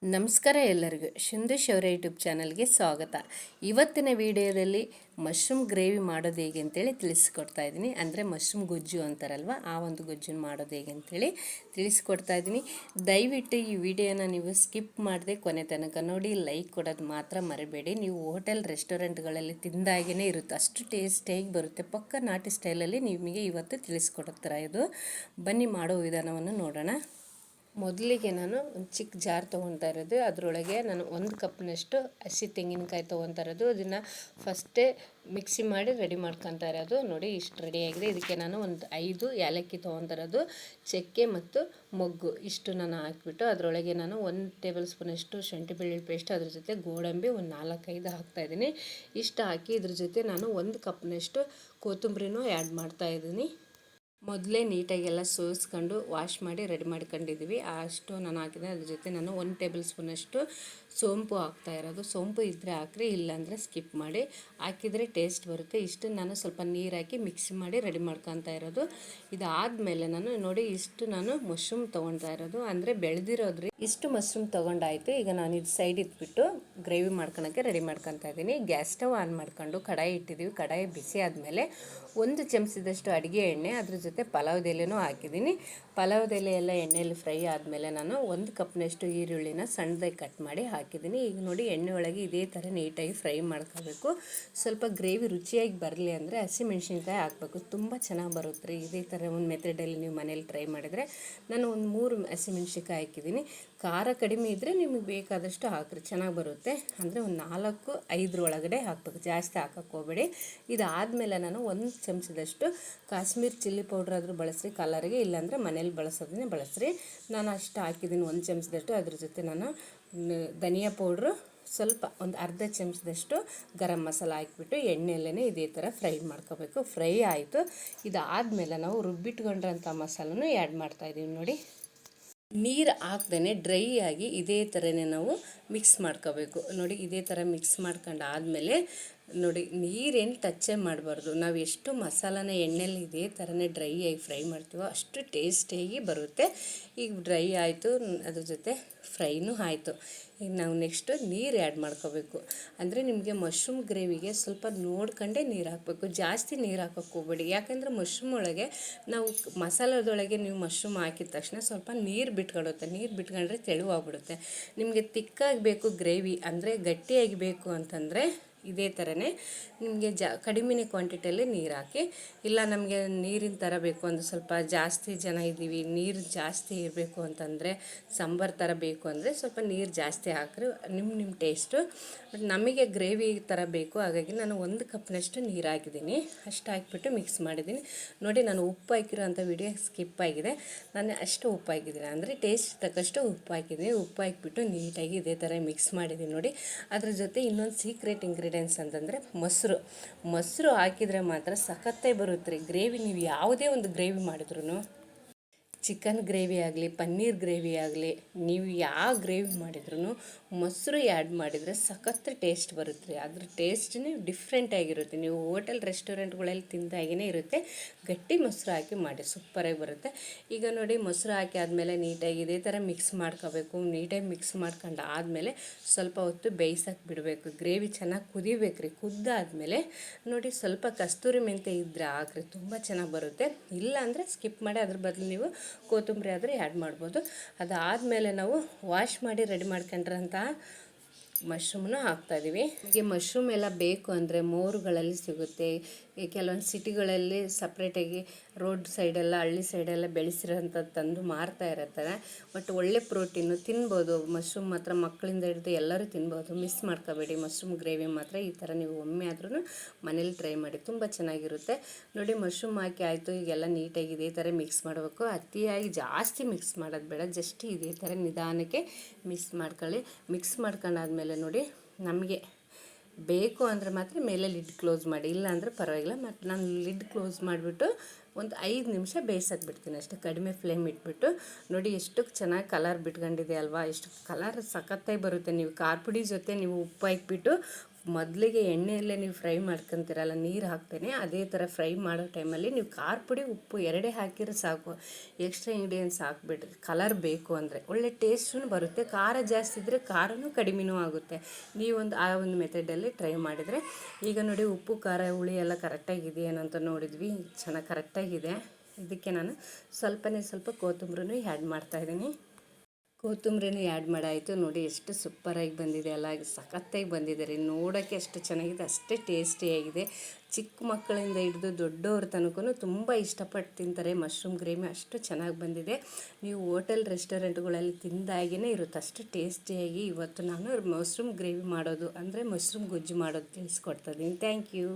ನಮಸ್ಕಾರ ಎಲ್ಲರಿಗೂ ಶಿಂದೇಶ್ ಅವರ ಯೂಟ್ಯೂಬ್ ಚಾನಲ್ಗೆ ಸ್ವಾಗತ. ಇವತ್ತಿನ ವಿಡಿಯೋದಲ್ಲಿ ಮಶ್ರೂಮ್ ಗ್ರೇವಿ ಮಾಡೋದು ಹೇಗೆ ಅಂತೇಳಿ ತಿಳಿಸ್ಕೊಡ್ತಾ ಇದ್ದೀನಿ. ಅಂದರೆ ಮಶ್ರೂಮ್ ಗೊಜ್ಜು ಅಂತಾರಲ್ವ, ಆ ಒಂದು ಗೊಜ್ಜನ್ನು ಮಾಡೋದು ಹೇಗೆ ಅಂತೇಳಿ ತಿಳಿಸ್ಕೊಡ್ತಾ ಇದ್ದೀನಿ. ದಯವಿಟ್ಟು ಈ ವಿಡಿಯೋನ ನೀವು ಸ್ಕಿಪ್ ಮಾಡದೆ ಕೊನೆ ತನಕ ನೋಡಿ, ಲೈಕ್ ಕೊಡೋದು ಮಾತ್ರ ಮರಿಬೇಡಿ. ನೀವು ಹೋಟೆಲ್ ರೆಸ್ಟೋರೆಂಟ್ಗಳಲ್ಲಿ ತಿಂದಾಗೇ ಇರುತ್ತೆ, ಅಷ್ಟು ಟೇಸ್ಟಿಯಾಗಿ ಬರುತ್ತೆ. ಪಕ್ಕ ನಾಟಿ ಸ್ಟೈಲಲ್ಲಿ ನಿಮಗೆ ಇವತ್ತು ತಿಳಿಸ್ಕೊಡ್ತಾರೆ. ಇದು ಬನ್ನಿ ಮಾಡೋ ವಿಧಾನವನ್ನು ನೋಡೋಣ. ಮೊದಲಿಗೆ ನಾನು ಒಂದು ಚಿಕ್ಕ ಜಾರ್ ತೊಗೊತಾ ಇರೋದು, ಅದರೊಳಗೆ ನಾನು 1 ಕಪ್ನಷ್ಟು ಹಸಿ ತೆಂಗಿನಕಾಯಿ ತೊಗೊತಾ ಇರೋದು. ಅದನ್ನು ಫಸ್ಟೇ ಮಿಕ್ಸಿ ಮಾಡಿ ರೆಡಿ ಮಾಡ್ಕೊತಾ ಇರೋದು. ನೋಡಿ ಇಷ್ಟು ರೆಡಿಯಾಗಿದೆ. ಇದಕ್ಕೆ ನಾನು ಒಂದು 5 ಏಲಕ್ಕಿ ತೊಗೊತಾ ಇರೋದು, ಚಕ್ಕೆ ಮತ್ತು ಮೊಗ್ಗು ಇಷ್ಟು ನಾನು ಹಾಕಿಬಿಟ್ಟು ಅದರೊಳಗೆ ನಾನು 1 ಟೇಬಲ್ ಸ್ಪೂನಷ್ಟು ಶುಂಠಿ ಬೆಳ್ಳುಳ್ಳಿ ಪೇಸ್ಟ್, ಅದ್ರ ಜೊತೆ ಗೋಡಂಬಿ ಒಂದು 4-5 ಹಾಕ್ತಾಯಿದ್ದೀನಿ. ಇಷ್ಟು ಹಾಕಿ ಇದ್ರ ಜೊತೆ ನಾನು 1 ಕಪ್ನಷ್ಟು ಕೊತ್ತಂಬರಿನೂ ಆ್ಯಡ್ ಮಾಡ್ತಾಯಿದ್ದೀನಿ. ಮೊದಲೇ ನೀಟಾಗೆಲ್ಲ ಸೋಸ್ಕೊಂಡು ವಾಶ್ ಮಾಡಿ ರೆಡಿ ಮಾಡ್ಕೊಂಡಿದ್ದೀವಿ. ಅಷ್ಟು ನಾನು ಹಾಕಿದೆ. ಅದ್ರ ಜೊತೆ ನಾನು 1 ಟೇಬಲ್ ಸ್ಪೂನಷ್ಟು ಸೋಂಪು ಹಾಕ್ತಾ ಇರೋದು. ಸೋಂಪು ಇದ್ದರೆ ಹಾಕ್ರಿ, ಇಲ್ಲಾಂದರೆ ಸ್ಕಿಪ್ ಮಾಡಿ. ಹಾಕಿದರೆ ಟೇಸ್ಟ್ ಬರುತ್ತೆ. ಇಷ್ಟು ನಾನು ಸ್ವಲ್ಪ ನೀರು ಹಾಕಿ ಮಿಕ್ಸಿ ಮಾಡಿ ರೆಡಿ ಮಾಡ್ಕೊತಾ ಇರೋದು. ಇದಾದಮೇಲೆ ನಾನು ನೋಡಿ ಇಷ್ಟು ನಾನು ಮಶ್ರೂಮ್ ತೊಗೊತಾ ಇರೋದು, ಅಂದರೆ ಬೆಳೆದಿರೋದ್ರಿ. ಇಷ್ಟು ಮಶ್ರೂಮ್ ತೊಗೊಂಡಾಯಿತು. ಈಗ ನಾನು ಇದು ಸೈಡ್ ಇಟ್ಬಿಟ್ಟು ಗ್ರೇವಿ ಮಾಡ್ಕೊಳಕ್ಕೆ ರೆಡಿ ಮಾಡ್ಕೊತಾ ಇದ್ದೀನಿ. ಗ್ಯಾಸ್ ಸ್ಟವ್ ಆನ್ ಮಾಡ್ಕೊಂಡು ಕಡಾಯಿ ಇಟ್ಟಿದ್ದೀವಿ. ಕಡಾಯಿ ಬಿಸಿ ಆದಮೇಲೆ 1 ಚಮಚದಷ್ಟು ಅಡುಗೆ ಎಣ್ಣೆ, ಅದ್ರ ಜೊತೆ ಪಲಾವ್ದ ಎಲೆನೂ ಹಾಕಿದ್ದೀನಿ. ಪಲಾವ್ದ ಎಲೆ ಎಲ್ಲ ಎಣ್ಣೆಯಲ್ಲಿ ಫ್ರೈ ಆದಮೇಲೆ ನಾನು 1 ಕಪ್ನಷ್ಟು ಈರುಳ್ಳಿನ ಸಣ್ಣದಾಗಿ ಕಟ್ ಮಾಡಿ ಹಾಕಿದ್ದೀನಿ. ಈಗ ನೋಡಿ ಎಣ್ಣೆ ಒಳಗೆ ಇದೇ ಥರ ನೀಟಾಗಿ ಫ್ರೈ ಮಾಡ್ಕೋಬೇಕು. ಸ್ವಲ್ಪ ಗ್ರೇವಿ ರುಚಿಯಾಗಿ ಬರಲಿ ಅಂದರೆ ಹಸಿಮೆಣ್ಸಿನ್ಕಾಯಿ ಹಾಕಬೇಕು, ತುಂಬ ಚೆನ್ನಾಗಿ ಬರುತ್ತೆ ರೀ. ಇದೇ ಥರ ಒಂದು ಮೆಥಡಲ್ಲಿ ನೀವು ಮನೇಲಿ ಟ್ರೈ ಮಾಡಿದರೆ. ನಾನು ಒಂದು 3 ಹಸಿಮೆಣ್ಸಿನ್ಕಾಯಿ ಹಾಕಿದ್ದೀನಿ. ಖಾರ ಕಡಿಮೆ ಇದ್ದರೆ ನಿಮಗೆ ಬೇಕಾದಷ್ಟು ಹಾಕ್ರಿ, ಚೆನ್ನಾಗಿ ಬರುತ್ತೆ. ಅಂದರೆ ಒಂದು 4-5 ಒಳಗಡೆ ಹಾಕಬೇಕು, ಜಾಸ್ತಿ ಹಾಕಕ್ಕೆ ಹೋಗಬೇಡಿ. ಇದಾದಮೇಲೆ ನಾನು 1 ಚಮಚದಷ್ಟು ಕಾಶ್ಮೀರ್ ಚಿಲ್ಲಿ ಪೌಡ್ರ್ ಆದರೂ ಬಳಸ್ರಿ ಕಲರ್ಗೆ, ಇಲ್ಲಾಂದರೆ ಮನೇಲಿ ಬಳಸೋದನ್ನೇ ಬಳಸ್ರಿ. ನಾನು ಅಷ್ಟು ಹಾಕಿದ್ದೀನಿ 1 ಚಮಚದಷ್ಟು. ಅದ್ರ ಜೊತೆ ನಾನು ಧನಿಯಾ ಪೌಡ್ರು ಸ್ವಲ್ಪ ಒಂದು ಅರ್ಧ ಚಮಚದಷ್ಟು ಗರಂ ಮಸಾಲ ಹಾಕಿಬಿಟ್ಟು ಎಣ್ಣೆಯಲ್ಲೇ ಇದೇ ಥರ ಫ್ರೈ ಮಾಡ್ಕೋಬೇಕು. ಫ್ರೈ ಆಯಿತು. ಇದಾದಮೇಲೆ ನಾವು ರುಬ್ಬಿಟ್ಕೊಂಡ್ರಂಥ ಮಸಾಲನೂ ಆ್ಯಡ್ ಮಾಡ್ತಾಯಿದ್ದೀವಿ. ನೋಡಿ ನೀರು ಹಾಕ್ದೇ ಡ್ರೈ ಆಗಿ ಇದೇ ಥರನೇ ನಾವು ಮಿಕ್ಸ್ ಮಾಡ್ಕೋಬೇಕು. ನೋಡಿ ಇದೇ ಥರ ಮಿಕ್ಸ್ ಮಾಡ್ಕೊಂಡು ಆದಮೇಲೆ ನೋಡಿ ನೀರೇನು ಟಚ್ಚೇ ಮಾಡಬಾರ್ದು. ನಾವು ಎಷ್ಟು ಮಸಾಲಾನ ಎಣ್ಣೆಲಿ ಇದೇ ಥರನೇ ಡ್ರೈ ಆಗಿ ಫ್ರೈ ಮಾಡ್ತೀವೋ ಅಷ್ಟು ಟೇಸ್ಟಿಯಾಗಿ ಬರುತ್ತೆ. ಈಗ ಡ್ರೈ ಆಯಿತು, ಅದ್ರ ಜೊತೆ ಫ್ರೈನೂ ಆಯಿತು. ಈಗ ನಾವು ನೆಕ್ಸ್ಟು ನೀರು ಆ್ಯಡ್ ಮಾಡ್ಕೋಬೇಕು. ಅಂದರೆ ನಿಮಗೆ ಮಶ್ರೂಮ್ ಗ್ರೇವಿಗೆ ಸ್ವಲ್ಪ ನೋಡ್ಕೊಂಡೇ ನೀರು ಹಾಕಬೇಕು, ಜಾಸ್ತಿ ನೀರು ಹಾಕೋಕ್ಕೆ ಹೋಗ್ಬೇಡಿ. ಯಾಕಂದರೆ ಮಶ್ರೂಮ್ ಒಳಗೆ ನಾವು ಮಸಾಲದೊಳಗೆ ನೀವು ಮಶ್ರೂಮ್ ಹಾಕಿದ ತಕ್ಷಣ ಸ್ವಲ್ಪ ನೀರು ಬಿಟ್ಕೊಡುತ್ತೆ. ನೀರು ಬಿಟ್ಕೊಂಡ್ರೆ ತೆಳುವಾಗ್ಬಿಡುತ್ತೆ. ನಿಮಗೆ ತಿಕ್ಕಾಗಿ ಬೇಕು ಗ್ರೇವಿ, ಅಂದರೆ ಗಟ್ಟಿಯಾಗಿ ಬೇಕು ಅಂತಂದರೆ ಇದೇ ಥರನೇ ನಿಮಗೆ ಕಡಿಮೆ ಕ್ವಾಂಟಿಟಿಯಲ್ಲಿ ನೀರು ಹಾಕಿ. ಇಲ್ಲ ನಮಗೆ ನೀರಿನ ಥರ ಬೇಕು ಅಂದರೆ ಸ್ವಲ್ಪ ಜಾಸ್ತಿ ಜನ ಇದ್ದೀವಿ, ನೀರು ಜಾಸ್ತಿ ಇರಬೇಕು ಅಂತಂದರೆ, ಸಾಂಬಾರು ಥರ ಬೇಕು ಅಂದರೆ ಸ್ವಲ್ಪ ನೀರು ಜಾಸ್ತಿ ಹಾಕ್ರಿ, ನಿಮ್ಮ ಟೇಸ್ಟು. ಬಟ್ ನಮಗೆ ಗ್ರೇವಿ ಥರ ಬೇಕು, ಹಾಗಾಗಿ ನಾನು 1 ಕಪ್ನಷ್ಟು ನೀರು ಹಾಕಿದ್ದೀನಿ. ಅಷ್ಟು ಹಾಕಿಬಿಟ್ಟು ಮಿಕ್ಸ್ ಮಾಡಿದ್ದೀನಿ. ನೋಡಿ ನಾನು ಉಪ್ಪು ಹಾಕಿರೋ ಅಂಥ ವಿಡಿಯೋ ಸ್ಕಿಪ್ ಆಗಿದೆ. ನಾನು ಅಷ್ಟು ಉಪ್ಪು ಹಾಕಿದ್ದೀನಿ, ಅಂದರೆ ಟೇಸ್ಟ್ ತಕ್ಕಷ್ಟು ಉಪ್ಪು ಹಾಕಿದ್ದೀನಿ. ಉಪ್ಪು ಹಾಕಿಬಿಟ್ಟು ನೀಟಾಗಿ ಇದೇ ಥರ ಮಿಕ್ಸ್ ಮಾಡಿದ್ದೀನಿ. ನೋಡಿ ಅದ್ರ ಜೊತೆ ಇನ್ನೊಂದು ಸೀಕ್ರೆಟ್ ಇಂಗ್ರೀಡಿಯೆಂಟ್ಸ್ ಅಂತಂದರೆ ಮೊಸರು ಹಾಕಿದರೆ ಮಾತ್ರ ಸಖತ್ತಾಗಿ ಬರುತ್ತೆ ರೀ ಗ್ರೇವಿ. ನೀವು ಯಾವುದೇ ಒಂದು ಗ್ರೇವಿ ಮಾಡಿದ್ರೂ, ಚಿಕನ್ ಗ್ರೇವಿ ಆಗಲಿ, ಪನ್ನೀರ್ ಗ್ರೇವಿ ಆಗಲಿ, ನೀವು ಯಾವ ಗ್ರೇವಿ ಮಾಡಿದ್ರೂ ಮೊಸರು ಆ್ಯಡ್ ಮಾಡಿದರೆ ಸಖತ್ ಟೇಸ್ಟ್ ಬರುತ್ತೆ ರೀ. ಅದ್ರ ಟೇಸ್ಟೇ ಡಿಫ್ರೆಂಟಾಗಿರುತ್ತೆ. ನೀವು ಹೋಟೆಲ್ ರೆಸ್ಟೋರೆಂಟ್ಗಳಲ್ಲಿ ತಿಂದಾಗೇ ಇರುತ್ತೆ. ಗಟ್ಟಿ ಮೊಸರು ಹಾಕಿ ಮಾಡಿ ಸೂಪರಾಗಿ ಬರುತ್ತೆ. ಈಗ ನೋಡಿ ಮೊಸರು ಹಾಕಿ ಆದಮೇಲೆ ನೀಟಾಗಿ ಇದೇ ಥರ ಮಿಕ್ಸ್ ಮಾಡ್ಕೋಬೇಕು. ನೀಟಾಗಿ ಮಿಕ್ಸ್ ಮಾಡ್ಕೊಂಡು ಆದಮೇಲೆ ಸ್ವಲ್ಪ ಹೊತ್ತು ಬೇಯಿಸೋಕೆ ಬಿಡಬೇಕು. ಗ್ರೇವಿ ಚೆನ್ನಾಗಿ ಕುದಿಬೇಕು ರೀ. ಕುದ್ದಾದಮೇಲೆ ನೋಡಿ ಸ್ವಲ್ಪ ಕಸ್ತೂರಿ ಮೆಂತ್ಯ ಇದ್ದರೆ ಹಾಕ್ರಿ, ತುಂಬ ಚೆನ್ನಾಗಿ ಬರುತ್ತೆ. ಇಲ್ಲ ಅಂದರೆ ಸ್ಕಿಪ್ ಮಾಡಿ ಅದ್ರ ಬದಲು ನೀವು ಕೊತ್ತಂಬರಿ ಆದರೆ ಆ್ಯಡ್ ಮಾಡ್ಬೋದು. ಅದಾದಮೇಲೆ ನಾವು ವಾಶ್ ಮಾಡಿ ರೆಡಿ ಮಾಡ್ಕೊಂಡ್ರಂಥ ಮಶ್ರೂಮನ್ನು ಹಾಕ್ತಾಯಿದ್ದೀವಿ. ಹೀಗೆ ಮಶ್ರೂಮ್ ಎಲ್ಲ ಬೇಕು ಅಂದರೆ ಮೋರುಗಳಲ್ಲಿ ಸಿಗುತ್ತೆ. ಕೆಲವೊಂದು ಸಿಟಿಗಳಲ್ಲಿ ಸಪ್ರೇಟಾಗಿ ರೋಡ್ ಸೈಡೆಲ್ಲ, ಹಳ್ಳಿ ಸೈಡೆಲ್ಲ ಬೆಳೆಸಿರೋಂಥದ್ದು ತಂದು ಮಾರ್ತಾ ಇರ್ತಾರೆ. ಬಟ್ ಒಳ್ಳೆ ಪ್ರೋಟೀನು, ತಿನ್ಬೋದು. ಮಶ್ರೂಮ್ ಮಾತ್ರ ಮಕ್ಕಳಿಂದ ಹಿಡಿದು ಎಲ್ಲರೂ ತಿನ್ಬೋದು. ಮಿಸ್ ಮಾಡ್ಕೋಬೇಡಿ. ಮಶ್ರೂಮ್ ಗ್ರೇವಿ ಮಾತ್ರ ಈ ಥರ ನೀವು ಒಮ್ಮೆ ಆದ್ರೂ ಮನೇಲಿ ಟ್ರೈ ಮಾಡಿ, ತುಂಬ ಚೆನ್ನಾಗಿರುತ್ತೆ. ನೋಡಿ ಮಶ್ರೂಮ್ ಹಾಕಿ ಆಯಿತು. ಈಗೆಲ್ಲ ನೀಟಾಗಿ ಇದೇ ಥರ ಮಿಕ್ಸ್ ಮಾಡಬೇಕು. ಅತಿಯಾಗಿ ಜಾಸ್ತಿ ಮಿಕ್ಸ್ ಮಾಡೋದು ಬೇಡ, ಜಸ್ಟ್ ಇದೇ ಥರ ನಿಧಾನಕ್ಕೆ ಮಿಕ್ಸ್ ಮಾಡ್ಕೊಳ್ಳಿ. ಮಿಕ್ಸ್ ಮಾಡ್ಕೊಂಡಾದ್ಮೇಲೆ ನೋಡಿ ನಮಗೆ ಬೇಕು ಅಂದರೆ ಮಾತ್ರ ಮೇಲೆ ಲಿಡ್ ಕ್ಲೋಸ್ ಮಾಡಿ, ಇಲ್ಲ ಅಂದರೆ ಪರವಾಗಿಲ್ಲ. ಮತ್ತು ನಾನು ಲಿಡ್ ಕ್ಲೋಸ್ ಮಾಡಿಬಿಟ್ಟು ಒಂದು 5 ನಿಮಿಷ ಬೇಯಿಸೋಕೆ ಬಿಡ್ತೀನಿ ಅಷ್ಟೇ, ಕಡಿಮೆ ಫ್ಲೇಮ್ ಇಟ್ಬಿಟ್ಟು. ನೋಡಿ ಎಷ್ಟು ಚೆನ್ನಾಗಿ ಕಲರ್ ಬಿಟ್ಕೊಂಡಿದೆ ಅಲ್ವಾ, ಎಷ್ಟು ಕಲರ್ ಸಖತ್ತಾಗಿ ಬರುತ್ತೆ. ನೀವು ಖಾರ ಪುಡಿ ಜೊತೆ ನೀವು ಉಪ್ಪು ಹಾಕಿಬಿಟ್ಟು ಮೊದಲಿಗೆ ಎಣ್ಣೆಯಲ್ಲೇ ನೀವು ಫ್ರೈ ಮಾಡ್ಕೊತೀರಲ್ಲ, ನೀರು ಹಾಕ್ತೇನೆ ಅದೇ ಥರ ಫ್ರೈ ಮಾಡೋ ಟೈಮಲ್ಲಿ ನೀವು ಖಾರ ಪುಡಿ ಉಪ್ಪು ಎರಡೇ ಹಾಕಿದ್ರೆ ಸಾಕು. Extra ingredients ಹಾಕ್ಬಿಡ್ರಿ. ಕಲರ್ ಬೇಕು ಅಂದರೆ ಒಳ್ಳೆ ಟೇಸ್ಟೂ ಬರುತ್ತೆ. ಖಾರ ಜಾಸ್ತಿ ಇದ್ದರೆ ಖಾರನೂ ಕಡಿಮೆನೂ ಆಗುತ್ತೆ. ನೀವೊಂದು ಆ ಒಂದು ಮೆಥಡಲ್ಲಿ ಟ್ರೈ ಮಾಡಿದರೆ. ಈಗ ನೋಡಿ ಉಪ್ಪು ಖಾರ ಹುಳಿ ಎಲ್ಲ ಕರೆಕ್ಟಾಗಿದೆ ಏನಂತ ನೋಡಿದ್ವಿ. ಚೆನ್ನಾಗಿ ಕರೆಕ್ಟಾಗಿದೆ. ಇದಕ್ಕೆ ನಾನು ಸ್ವಲ್ಪ ಕೊತ್ತಂಬರಿನೂ ಆ್ಯಡ್ ಮಾಡ್ತಾಯಿದ್ದೀನಿ. ಕೊತ್ತಂಬರಿನೂ ಆ್ಯಡ್ ಮಾಡಾಯಿತು. ನೋಡಿ ಎಷ್ಟು ಸೂಪರಾಗಿ ಬಂದಿದೆ ಅಲ್ಲ, ಸಖತ್ತಾಗಿ ಬಂದಿದೆ ರೀ. ನೋಡೋಕ್ಕೆ ಎಷ್ಟು ಚೆನ್ನಾಗಿದೆ, ಅಷ್ಟೇ ಟೇಸ್ಟಿಯಾಗಿದೆ. ಚಿಕ್ಕ ಮಕ್ಕಳಿಂದ ಹಿಡಿದು ದೊಡ್ಡವ್ರ ತನಕನೂ ತುಂಬ ಇಷ್ಟಪಟ್ಟು ತಿಂತಾರೆ ಮಶ್ರೂಮ್ ಗ್ರೇವಿ. ಅಷ್ಟು ಚೆನ್ನಾಗಿ ಬಂದಿದೆ. ನೀವು ಹೋಟೆಲ್ ರೆಸ್ಟೋರೆಂಟ್ಗಳಲ್ಲಿ ತಿಂದಾಗೇ ಇರುತ್ತೆ ಅಷ್ಟು ಟೇಸ್ಟಿಯಾಗಿ. ಇವತ್ತು ನಾನು ಮಶ್ರೂಮ್ ಗ್ರೇವಿ ಮಾಡೋದು ಅಂದರೆ ಮಶ್ರೂಮ್ ಗೊಜ್ಜು ಮಾಡೋದು ತಿಳಿಸ್ಕೊಡ್ತಾಯಿದ್ದೀನಿ. Thank you.